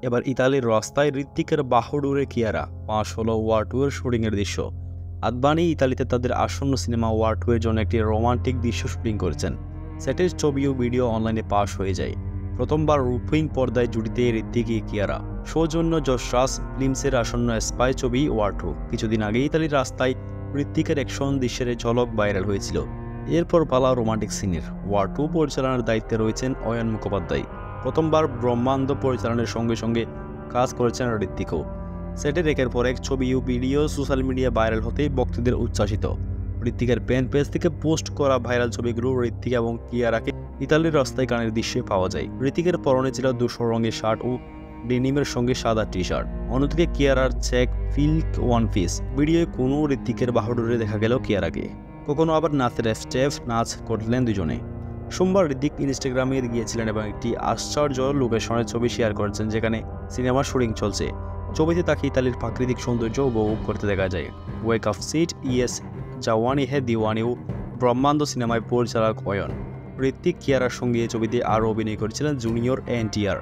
এবার ইতালির রাস্তায় ঋত্বিকের বাহুডোরে কিয়ারা পাশ হলো ওয়ার 2 এর শুটিংয়ের দৃশ্য। আদবানি ইতালিতে তাদের আসন্ন সিনেমা ওয়ার 2 এর জন্য একটি রোমান্টিক দৃশ্য শুটিং করেছেন। সেটের ছবি ও ভিডিও অনলাইনে পাশ হয়ে যায়। প্রথমবার রূপহীন পর্দায় জুটিতে ঋত্বিক কিয়ারা। সৌজন্য যশরাজ ফিল্মসের আসন্ন স্পাই ছবি ওয়ার 2। কিছুদিন আগে ইতালির রাস্তায় ঋত্বিকের অ্যাকশন দৃশ্যের ঝলক ভাইরাল হয়েছিল। এরপর পালা রোমান্টিক সিনের। ওয়ার 2 পরিচালনার দায়িত্বে রয়েছেন অয়ন মুখোপাধ্যায়। প্রথমবার ব্রহ্মাণ্ড পরিচালনার সঙ্গে সঙ্গে কাজ করেছেন ঋত্বিকও। সেটের একের পর এক ছবি ও ভিডিও সোশ্যাল মিডিয়া ভাইরাল হতেই ভক্তদের উচ্ছ্বাসিত। ঋত্বিকের ফ্যান পেজ থেকে পোস্ট করা ভাইরাল ছবিগুলো ঋত্বিক এবং কিয়ারাকে ইতালির রাস্তায় গানের দৃশ্যে পাওয়া যায়। ঋত্বিকের পরনে ছিল ধূসর রঙের শার্ট ও ডেনিমের সঙ্গে সাদা টি শার্ট। অন্যদিকে কিয়ারার চেক ফিল্ক ওয়ান পিস। ভিডিওয়ে কোনো ঋত্বিকের বাহুডোরে দেখা গেল কিয়ারাকে। কখনো আবার নাচের স্টেপ নাচ করলেন দুজনে। সোমবার ঋত্বিক ইনস্টাগ্রামে গিয়েছিলেন এবং একটি আশ্চর্য লোকেশনের ছবি শেয়ার করেছেন যেখানে সিনেমার শুটিং চলছে। ছবিতে তাকে ইতালির প্রাকৃতিক সৌন্দর্য উপভোগ করতে দেখা যায়। Wake up Sid Yeh Jawaani Hai Deewani ও ব্রহ্মাণ্ড সিনেমায় পরিচালক অয়ন। ঋত্বিক কিয়ারার সঙ্গে ছবিতে আরও অভিনয় করেছিলেন জুনিয়র এনটিআর।